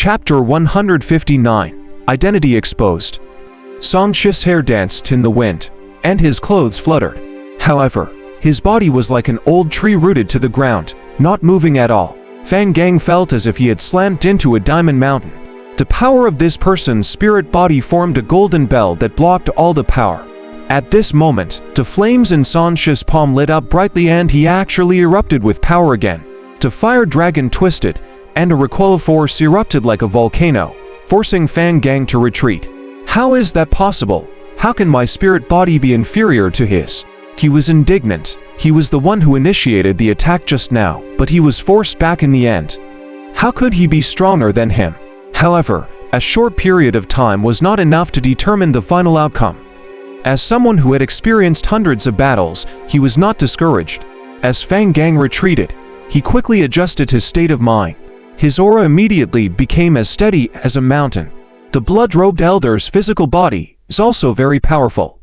Chapter 159. Identity Exposed. San Shi's hair danced in the wind, and his clothes fluttered. However, his body was like an old tree rooted to the ground, not moving at all. Fang Gang felt as if he had slammed into a diamond mountain. The power of this person's spirit body formed a golden bell that blocked all the power. At this moment, the flames in San Shi's palm lit up brightly and he actually erupted with power again. The fire dragon twisted, and a recoil force erupted like a volcano, forcing Fang Gang to retreat. How is that possible? How can my spirit body be inferior to his? He was indignant. He was the one who initiated the attack just now, but he was forced back in the end. How could he be stronger than him? However, a short period of time was not enough to determine the final outcome. As someone who had experienced hundreds of battles, he was not discouraged. As Fang Gang retreated, he quickly adjusted his state of mind. His aura immediately became as steady as a mountain. The blood-robed elder's physical body is also very powerful.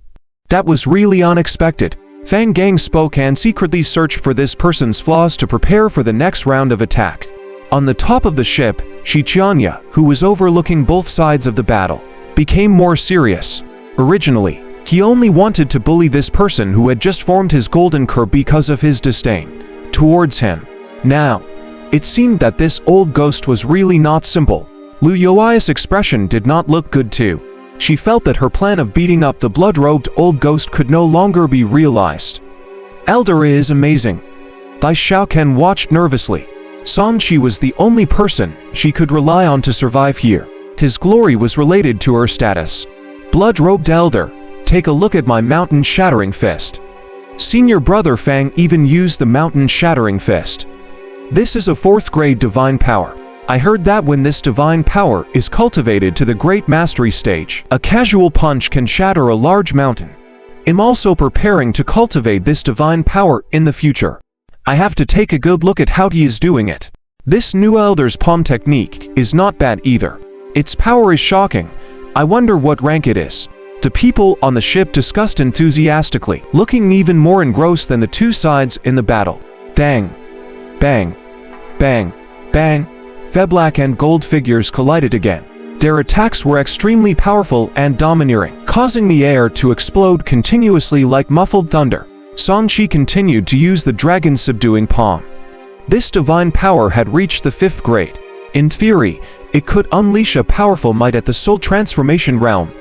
That was really unexpected. Fang Gang spoke and secretly searched for this person's flaws to prepare for the next round of attack. On the top of the ship, Qianya, who was overlooking both sides of the battle, became more serious. Originally, he only wanted to bully this person who had just formed his golden curb because of his disdain towards him. Now, it seemed that this old ghost was really not simple. Lu Youai's expression did not look good too. She felt that her plan of beating up the blood-robed old ghost could no longer be realized. Elder is amazing. Bai Xiaoken watched nervously. San Shi was the only person she could rely on to survive here. His glory was related to her status. Blood-robed elder, take a look at my mountain-shattering fist. Senior brother Fang even used the mountain-shattering fist. This is a 4th grade divine power. I heard that when this divine power is cultivated to the great mastery stage, a casual punch can shatter a large mountain. I'm also preparing to cultivate this divine power in the future. I have to take a good look at how he is doing it. This new elder's palm technique is not bad either. Its power is shocking. I wonder what rank it is. The people on the ship discussed enthusiastically, looking even more engrossed than the two sides in the battle. Bang! Bang! Bang! Bang! Black and gold figures collided again. Their attacks were extremely powerful and domineering, causing the air to explode continuously like muffled thunder. San Shi continued to use the dragon's subduing palm. This divine power had reached the 5th grade. In theory, it could unleash a powerful might at the soul transformation realm.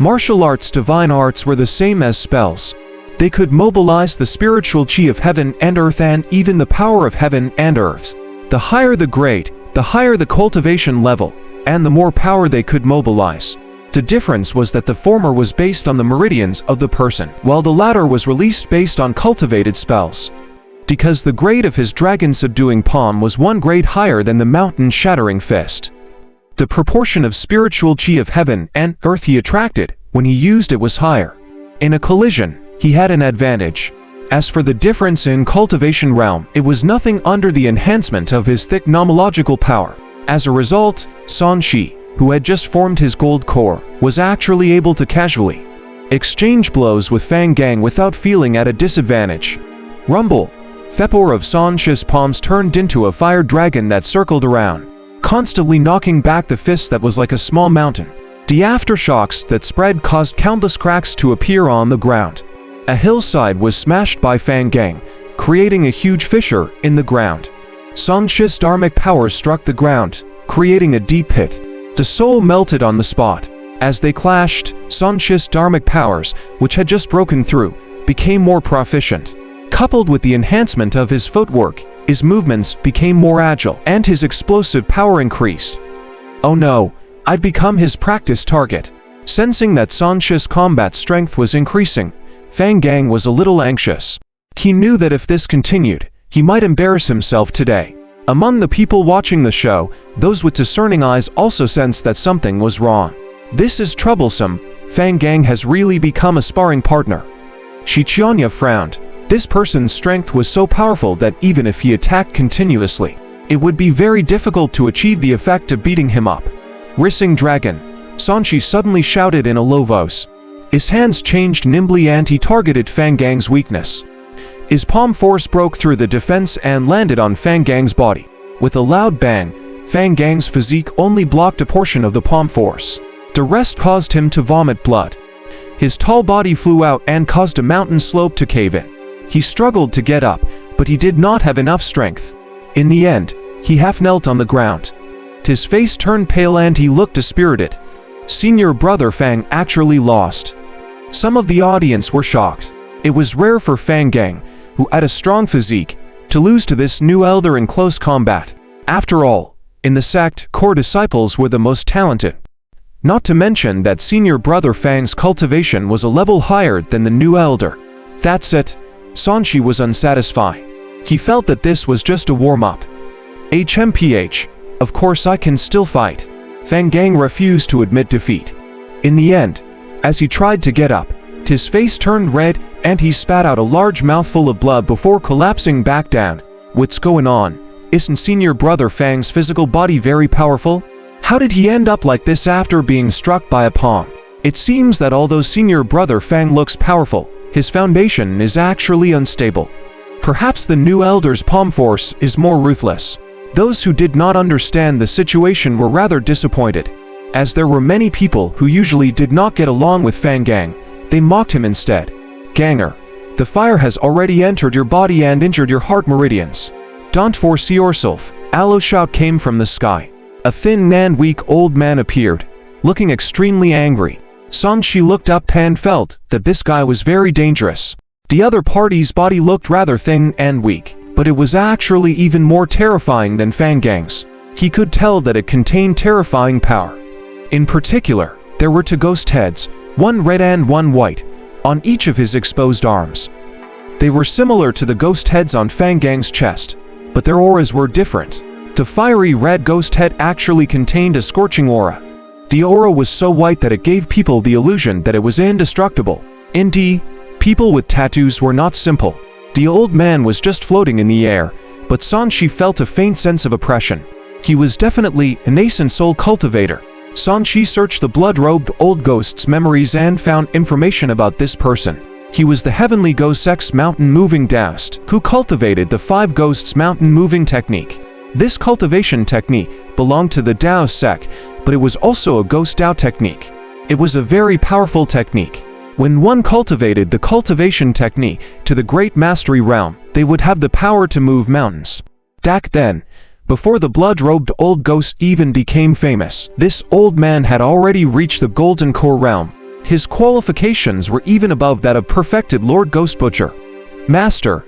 Martial arts divine arts were the same as spells. They could mobilize the spiritual chi of heaven and earth and even the power of heaven and earth. The higher the grade, the higher the cultivation level, and the more power they could mobilize. The difference was that the former was based on the meridians of the person, while the latter was released based on cultivated spells. Because the grade of his dragon-subduing palm was 1 grade higher than the mountain-shattering fist. The proportion of spiritual chi of heaven and earth he attracted when he used it was higher. In a collision, he had an advantage. As for the difference in cultivation realm, it was nothing under the enhancement of his thick nomological power. As a result, San Shi, who had just formed his gold core, was actually able to casually exchange blows with Fang Gang without feeling at a disadvantage. Rumble! Thepor of San Shi's palms turned into a fire dragon that circled around, constantly knocking back the fist that was like a small mountain. The aftershocks that spread caused countless cracks to appear on the ground. A hillside was smashed by Fang Gang, creating a huge fissure in the ground. San Shi's dharmic power struck the ground, creating a deep pit. The soul melted on the spot. As they clashed, San Shi's dharmic powers, which had just broken through, became more proficient. Coupled with the enhancement of his footwork, his movements became more agile, and his explosive power increased. Oh no, I'd become his practice target. Sensing that San Shi's combat strength was increasing, Fang Gang was a little anxious. He knew that if this continued, he might embarrass himself today. Among the people watching the show, those with discerning eyes also sensed that something was wrong. This is troublesome. Fang Gang has really become a sparring partner. Qianya frowned. This person's strength was so powerful that even if he attacked continuously, it would be very difficult to achieve the effect of beating him up. Rissing Dragon! San Shi suddenly shouted in a low voice. His hands changed nimbly and he targeted Fang Gang's weakness. His palm force broke through the defense and landed on Fang Gang's body. With a loud bang, Fang Gang's physique only blocked a portion of the palm force. The rest caused him to vomit blood. His tall body flew out and caused a mountain slope to cave in. He struggled to get up, but he did not have enough strength. In the end, he half knelt on the ground. His face turned pale and he looked dispirited. Senior brother Fang actually lost. Some of the audience were shocked. It was rare for Fang Gang, who had a strong physique, to lose to this new elder in close combat. After all, in the sect, core disciples were the most talented. Not to mention that senior brother Fang's cultivation was a level higher than the new elder. That's it. Sanshi was unsatisfied. He felt that this was just a warm-up. HMPH, of course I can still fight. Fang Gang refused to admit defeat. In the end, as he tried to get up, his face turned red and he spat out a large mouthful of blood before collapsing back down. What's going on? Isn't senior brother Fang's physical body very powerful? How did he end up like this after being struck by a palm? It seems that although senior brother Fang looks powerful, his foundation is actually unstable. Perhaps the new elder's palm force is more ruthless. Those who did not understand the situation were rather disappointed. As there were many people who usually did not get along with Fang Gang, they mocked him instead. Ganger, the fire has already entered your body and injured your heart meridians. Don't force yourself. A shout came from the sky. A thin and weak old man appeared, looking extremely angry. Sanshi looked up and felt that this guy was very dangerous. The other party's body looked rather thin and weak, but it was actually even more terrifying than Fang Gang's. He could tell that it contained terrifying power. In particular, there were two ghost heads, one red and one white, on each of his exposed arms. They were similar to the ghost heads on Fang Gang's chest, but their auras were different. The fiery red ghost head actually contained a scorching aura. The aura was so white that it gave people the illusion that it was indestructible. Indeed, people with tattoos were not simple. The old man was just floating in the air, but Sanshi felt a faint sense of oppression. He was definitely a nascent soul cultivator. Sanshi searched the blood-robed old ghost's memories and found information about this person. He was the Heavenly Ghost X Mountain Moving Daoist, who cultivated the 5 Ghosts Mountain Moving Technique. This cultivation technique belonged to the Dao sect, but it was also a Ghost Dao technique. It was a very powerful technique. When one cultivated the cultivation technique to the Great Mastery realm, they would have the power to move mountains. Back then, before the blood-robed old ghost even became famous, this old man had already reached the Golden Core realm. His qualifications were even above that of perfected Lord Ghost Butcher. Master,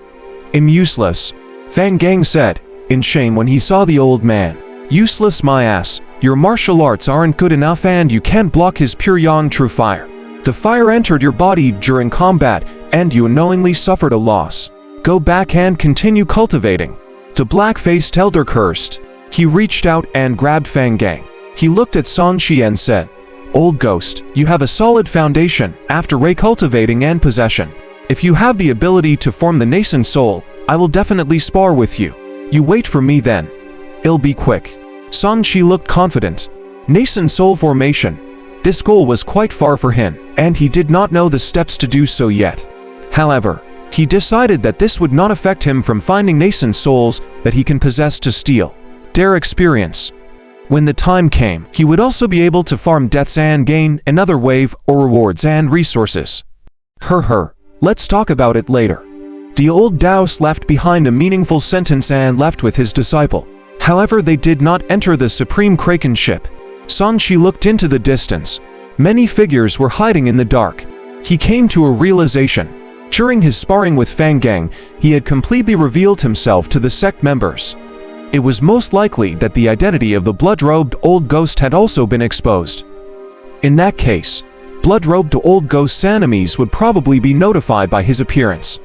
I'm useless, Fang Gang said, in shame when he saw the old man. Useless my ass, your martial arts aren't good enough and you can't block his pure yang true fire. The fire entered your body during combat and you unknowingly suffered a loss. Go back and continue cultivating. The black-faced elder cursed. He reached out and grabbed Fang Gang. He looked at Sanshi and said, Old Ghost, you have a solid foundation after recultivating and possession. If you have the ability to form the nascent soul, I will definitely spar with you. You wait for me then. It'll be quick. Sanshi looked confident. Nascent soul formation. This goal was quite far for him, and he did not know the steps to do so yet. However, he decided that this would not affect him from finding nascent souls that he can possess to steal their experience. When the time came, he would also be able to farm debts and gain another wave or rewards and resources. Let's talk about it later. The old Daoist left behind a meaningful sentence and left with his disciple. However, they did not enter the Supreme Kraken ship. Sanshi looked into the distance. Many figures were hiding in the dark. He came to a realization. During his sparring with Fang Gang, he had completely revealed himself to the sect members. It was most likely that the identity of the blood-robed old ghost had also been exposed. In that case, blood-robed old ghost's enemies would probably be notified by his appearance.